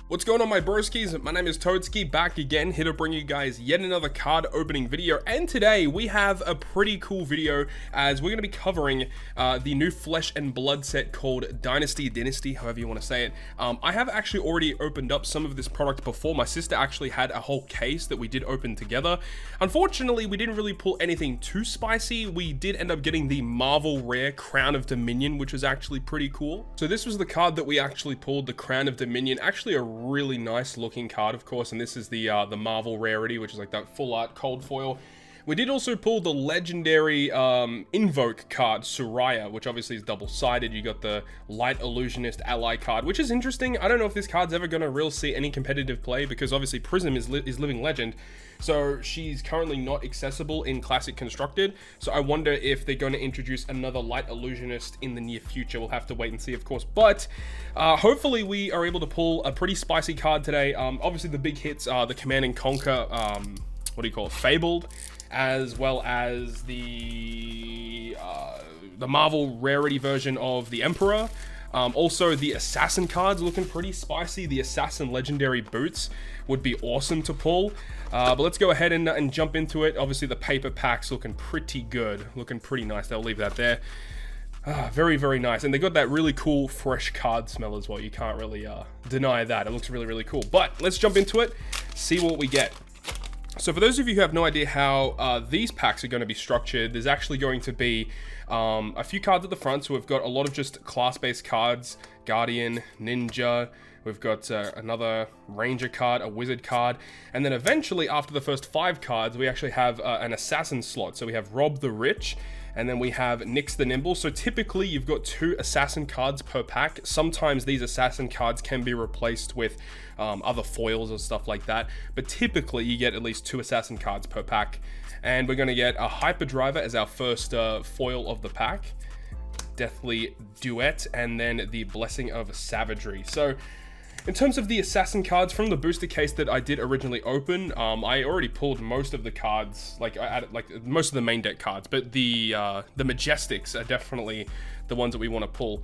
What's going on, my broskies? My name is Toadski, back again, here to bring you guys yet another card opening video. And today we have a pretty cool video as we're going to be covering the new Flesh and Blood set called Dynasty, however you want to say it. I have actually already opened up some of this product before. My sister actually had a whole case that we did open together. Unfortunately, we didn't really pull anything too spicy. We did end up getting the Marvel Rare Crown of Dominion, which was actually pretty cool. So this was the card that we actually pulled, the Crown of Dominion. Actually a really nice looking card, of course, and this is the Marvel rarity, which is like that full art cold foil. We did also pull the legendary Invoke card, Soraya, which obviously is double-sided. You got the Light Illusionist ally card, which is interesting. I don't know if this card's ever going to really see any competitive play, because obviously Prism is Living Legend, so she's currently not accessible in Classic Constructed. So I wonder if they're going to introduce another Light Illusionist in the near future. We'll have to wait and see, of course. But hopefully we are able to pull a pretty spicy card today. Obviously the big hits are the Command and Conquer, what do you call it, Fabled, as well as the Marvel rarity version of the Emperor. Also, the Assassin cards looking pretty spicy. The Assassin Legendary Boots would be awesome to pull. But let's go ahead and jump into it. Obviously, the paper pack's looking pretty good. Looking pretty nice. They'll leave that there. Very, very nice. And they got that really cool fresh card smell as well. You can't really deny that. It looks really, really cool. But let's jump into it, see what we get. So for those of you who have no idea how these packs are going to be structured, there's actually going to be a few cards at the front. So we've got a lot of just class-based cards, Guardian, Ninja. We've got another Ranger card, a Wizard card. And then eventually, after the first 5 cards, we actually have an Assassin slot. So we have Rob the Rich, and then we have Nyx the Nimble. So typically, you've got 2 Assassin cards per pack. Sometimes these Assassin cards can be replaced with other foils or stuff like that. But typically, you get at least 2 Assassin cards per pack. And we're going to get a Hyperdriver as our first foil of the pack. Deathly Duet, and then the Blessing of Savagery. So in terms of the Assassin cards from the booster case that I did originally open, I already pulled most of the cards, like most of the main deck cards, but the Majestics are definitely the ones that we want to pull.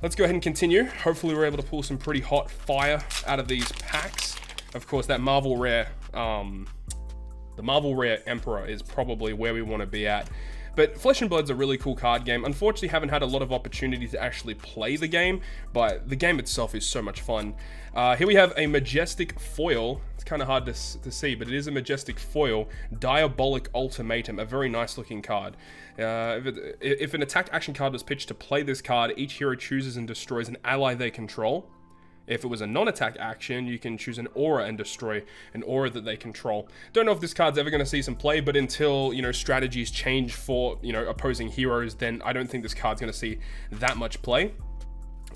Let's go ahead and continue. Hopefully we're able to pull some pretty hot fire out of these packs. Of course, that Marvel Rare, the Marvel Rare Emperor is probably where we want to be at. But Flesh and Blood's a really cool card game. Unfortunately, haven't had a lot of opportunity to actually play the game, but the game itself is so much fun. Here we have a Majestic Foil. It's kind of hard to see, but it is a Majestic Foil. Diabolic Ultimatum, a very nice looking card. If an attack action card was pitched to play this card, each hero chooses and destroys an ally they control. If it was a non-attack action, you can choose an aura and destroy an aura that they control. Don't know if this card's ever going to see some play, but until, strategies change for, opposing heroes, then I don't think this card's going to see that much play.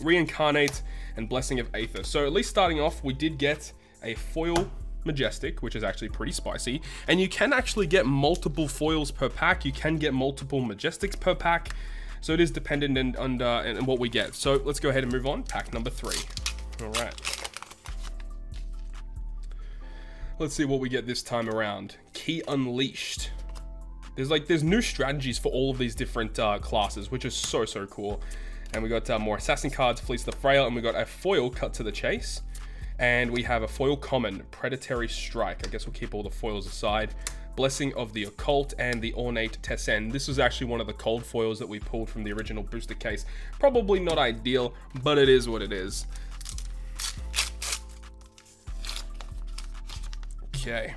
Reincarnate and Blessing of Aether. So at least starting off, we did get a foil Majestic, which is actually pretty spicy. And you can actually get multiple foils per pack. You can get multiple Majestics per pack. So it is dependent on what we get. So let's go ahead and move on. Pack number 3. All right. Let's see what we get this time around. Key Unleashed. There's new strategies for all of these different classes, which is so cool. And we got more Assassin cards, Fleece the Frail, and we got a foil Cut to the Chase. And we have a foil common, Predatory Strike. I guess we'll keep all the foils aside. Blessing of the Occult and the Ornate Tessen. This was actually one of the cold foils that we pulled from the original booster case. Probably not ideal, but it is what it is. Okay,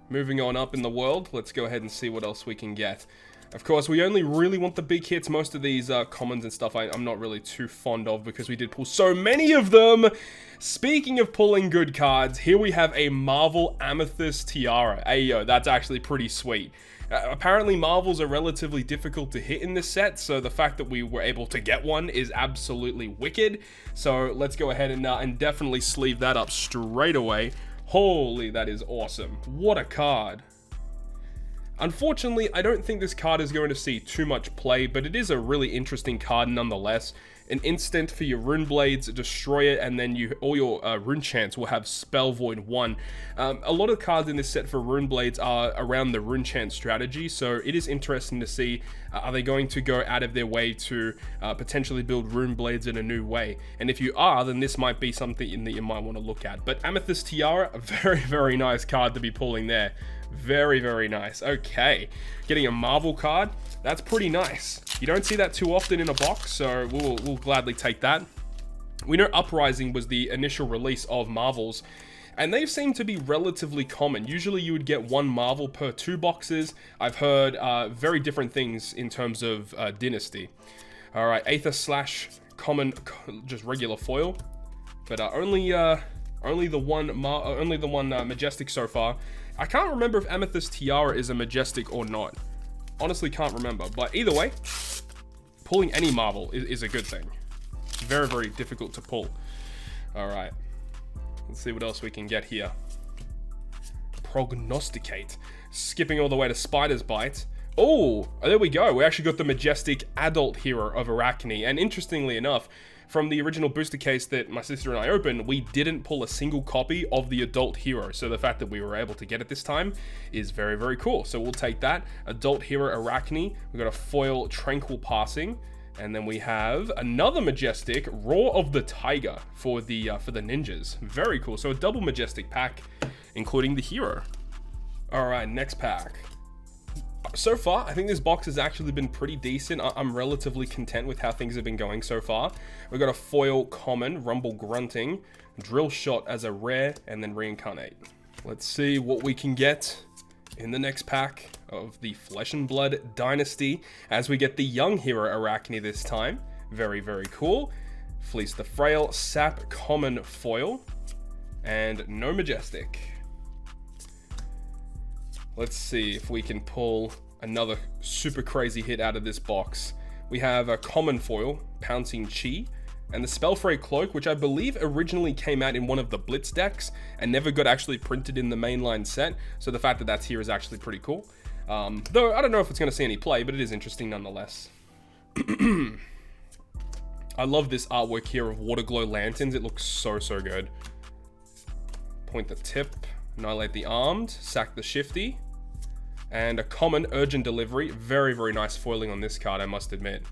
moving on up in the world, let's go ahead and see what else we can get. Of course, we only really want the big hits. Most of these commons and stuff I'm not really too fond of because we did pull so many of them. Speaking of pulling good cards, here we have a Marvel Amethyst Tiara. Ayo, that's actually pretty sweet. Apparently Marvels are relatively difficult to hit in this set, so the fact that we were able to get one is absolutely wicked. So let's go ahead and definitely sleeve that up straight away. Holy, that is awesome. What a card. Unfortunately, I don't think this card is going to see too much play, but it is a really interesting card nonetheless. An instant for your Rune Blades, destroy it, and then all your Rune Chants will have Spell Void 1. A lot of cards in this set for Rune Blades are around the Rune Chant strategy, so it is interesting to see, are they going to go out of their way to potentially build Rune Blades in a new way? And if you are, then this might be something that you might want to look at. But Amethyst Tiara, a very, very nice card to be pulling there. Very, very nice. Okay, getting a Marvel card. That's pretty nice. You don't see that too often in a box, so we'll gladly take that. We know Uprising was the initial release of Marvels, and they seem to be relatively common. Usually you would get one Marvel per 2 boxes. I've heard very different things in terms of Dynasty. All right, Aether Slash, common, just regular foil, but only the one Majestic so far. I can't remember if Amethyst Tiara is a Majestic or not. Honestly, can't remember. But either way, pulling any Marvel is a good thing. Very, very difficult to pull. All right. Let's see what else we can get here. Prognosticate. Skipping all the way to Spider's Bite. Oh, there we go. We actually got the Majestic Adult Hero of Arachne. And interestingly enough, from the original booster case that my sister and I opened, we didn't pull a single copy of the Adult Hero. So the fact that we were able to get it this time is very, very cool. So we'll take that. Adult Hero Arachne. We've got a foil Tranquil Passing. And then we have another Majestic, Roar of the Tiger for the ninjas. Very cool. So a double Majestic pack, including the hero. All right, next pack. So far, I think this box has actually been pretty decent. I'm relatively content with how things have been going so far. We've got a foil common, Rumble Grunting, Drill Shot as a rare, and then Reincarnate. Let's see what we can get in the next pack of the Flesh and Blood Dynasty, as we get the young hero Arachne this time. Very, very cool. Fleece the Frail, Sap common foil, and no Majestic. Let's see if we can pull another super crazy hit out of this box. We have a common foil, Pouncing Chi, and the Spellfray Cloak, which I believe originally came out in one of the Blitz decks and never got actually printed in the mainline set. So the fact that that's here is actually pretty cool. Though I don't know if it's going to see any play, but it is interesting nonetheless. I love this artwork here of Water Glow Lanterns. It looks so, so good. Point the Tip, Annihilate the Armed, Sack the Shifty, and a common Urgent Delivery. Very, very nice foiling on this card, I must admit.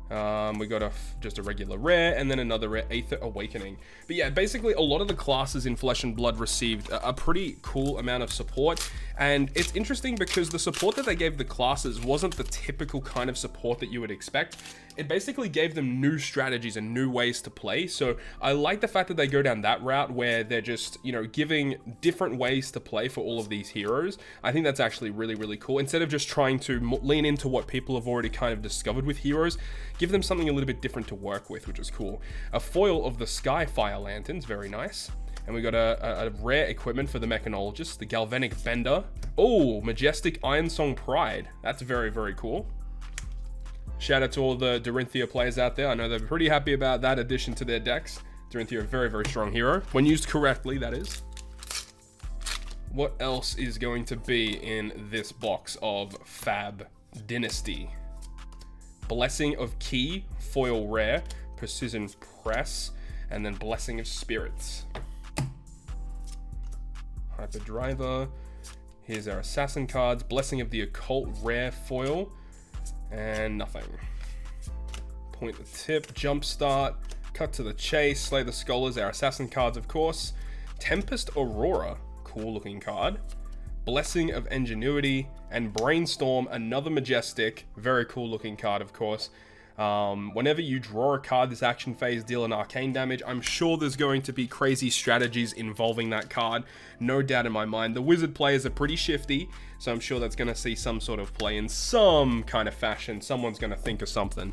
We got just a regular rare, and then another rare, Aether Awakening. But yeah, basically a lot of the classes in Flesh and Blood received a pretty cool amount of support. And it's interesting because the support that they gave the classes wasn't the typical kind of support that you would expect. It basically gave them new strategies and new ways to play. So I like the fact that they go down that route where they're just, you know, giving different ways to play for all of these heroes. I think that's actually really, really cool. Instead of just trying to lean into what people have already kind of discovered with heroes, give them something a little bit different to work with, which is cool. A foil of the Skyfire Lanterns, very nice. And we got a rare equipment for the Mechanologist, the Galvanic Bender. Oh, Majestic Ironsong Pride. That's very, very cool. Shout out to all the Dorinthia players out there. I know they're pretty happy about that addition to their decks. Dorinthia, a very, very strong hero. When used correctly, that is. What else is going to be in this box of Fab Dynasty? Blessing of Key, foil rare, Precision Press, and then Blessing of Spirits. Hyperdriver. Here's our Assassin cards. Blessing of the Occult, rare foil, and nothing. Point the Tip, Jumpstart, Cut to the Chase, Slay the Scholars, our Assassin cards, of course. Tempest Aurora, cool looking card. Blessing of Ingenuity, and Brainstorm, another Majestic, very cool looking card, of course. Whenever you draw a card this action phase, deal an arcane damage. I'm sure there's going to be crazy strategies involving that card, no doubt in my mind. The wizard players are pretty shifty, so I'm sure that's going to see some sort of play in some kind of fashion. Someone's going to think of something.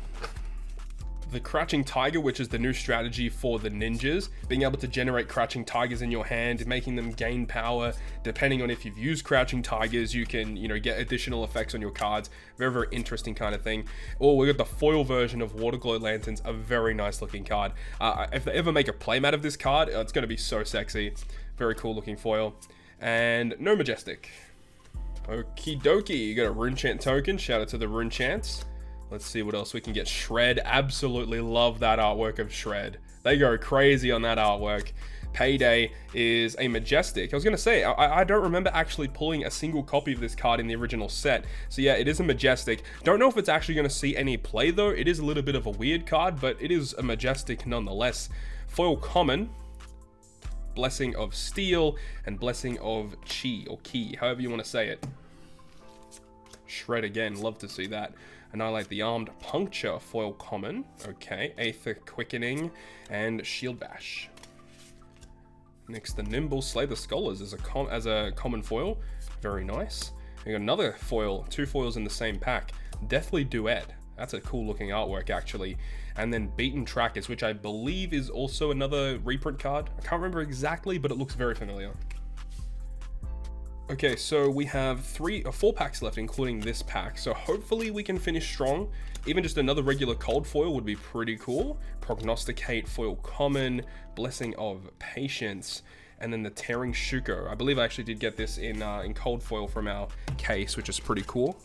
The Crouching Tiger, which is the new strategy for the ninjas, being able to generate Crouching Tigers in your hand, making them gain power. Depending on if you've used Crouching Tigers, you can, you know, get additional effects on your cards. Very, very interesting kind of thing. Oh, we got the foil version of Water Glow Lanterns, a very nice looking card. If they ever make a playmat of this card, it's going to be so sexy. Very cool looking foil. And no Majestic. Okie dokie, you got a Rune Chant token. Shout out to the Rune Chants. Let's see what else we can get. Shred, absolutely love that artwork of Shred. They go crazy on that artwork. Payday is a Majestic. I was gonna say, I don't remember actually pulling a single copy of this card in the original set. So yeah, it is a Majestic. Don't know if it's actually gonna see any play though. It is a little bit of a weird card, but it is a Majestic nonetheless. Foil Common, Blessing of Steel, and Blessing of Chi, or Ki, however you want to say it. Shred again, love to see that. Annihilate the Armed, Puncture, Foil Common, okay. Aether Quickening, and Shield Bash. Next, the Nimble, Slay the Scholars as a common foil, very nice. We got another foil, 2 foils in the same pack. Deathly Duet, that's a cool looking artwork actually. And then Beaten Trackers, which I believe is also another reprint card. I can't remember exactly, but it looks very familiar. Okay, so we have 4 packs left, including this pack. So hopefully we can finish strong. Even just another regular cold foil would be pretty cool. Prognosticate, Foil Common, Blessing of Patience, and then the Tearing Shuko. I believe I actually did get this in cold foil from our case, which is pretty cool.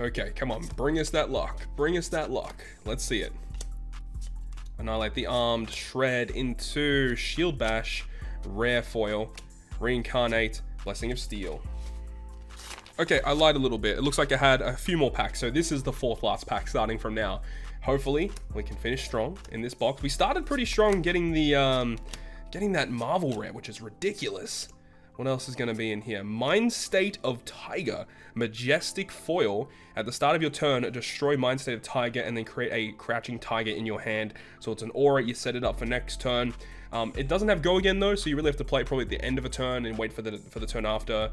Okay, come on, bring us that luck. Bring us that luck. Let's see it. Annihilate the Armed, Shred into Shield Bash, Rare Foil, Reincarnate, Blessing of Steel. Okay, I lied a little bit. It looks like I had a few more packs, so this is the 4th last pack starting from now. Hopefully, we can finish strong in this box. We started pretty strong getting the getting that Marvel Rare, which is ridiculous. What else is going to be in here? Mind State of Tiger, Majestic Foil. At the start of your turn, destroy Mind State of Tiger and then create a Crouching Tiger in your hand. So it's an aura, you set it up for next turn. It doesn't have go again though, so you really have to play it probably at the end of a turn and wait for the turn after.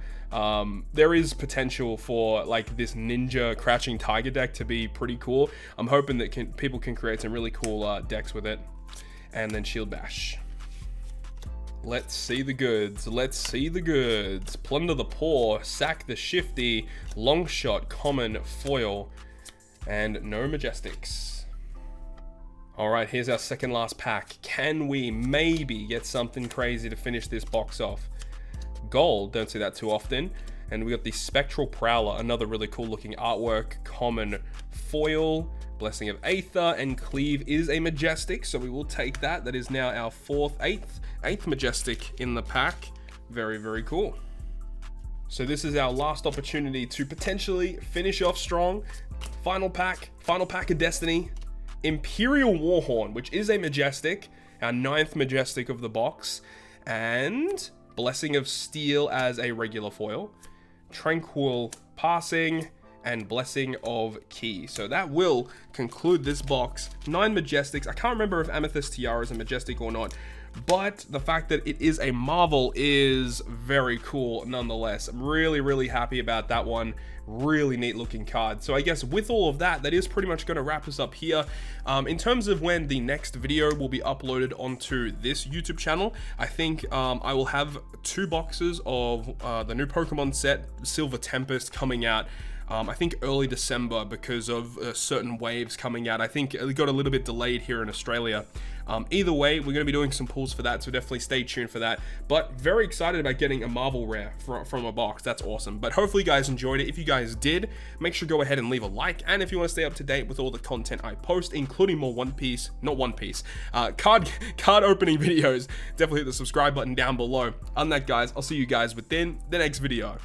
There is potential for like this Ninja Crouching Tiger deck to be pretty cool. I'm hoping that people can create some really cool decks with it. And then Shield Bash. Let's see the goods. Let's see the goods. Plunder the Poor, Sack the Shifty, Long Shot, Common, Foil, and no Majestics. All right, here's our second last pack. Can we maybe get something crazy to finish this box off? Gold, don't see that too often. And we got the Spectral Prowler, another really cool looking artwork, Common, Foil, Blessing of Aether, and Cleave is a Majestic, so we will take that. That is now our 8th Majestic in the pack. Very, very cool. So this is our last opportunity to potentially finish off strong. Final pack of Destiny. Imperial Warhorn, which is a Majestic, our 9th Majestic of the box, and Blessing of Steel as a regular foil, Tranquil Passing, and Blessing of Ki. So that will conclude this box. 9 Majestics. I can't remember if Amethyst Tiara is a Majestic or not, but the fact that it is a Marvel is very cool nonetheless. I'm really, really happy about that one. Really neat looking card. So I guess with all of that, that is pretty much going to wrap us up here. In terms of when the next video will be uploaded onto this YouTube channel, I think I will have 2 boxes of the new Pokemon set, Silver Tempest, coming out. I think early December because of certain waves coming out. I think it got a little bit delayed here in Australia. Either way, we're going to be doing some pulls for that, so definitely stay tuned for that. But very excited about getting a Marvel Rare from a box. That's awesome. But hopefully you guys enjoyed it. If you guys did, make sure to go ahead and leave a like. And if you want to stay up to date with all the content I post, including more card opening videos, definitely hit the subscribe button down below. Other than that, guys, I'll see you guys within the next video.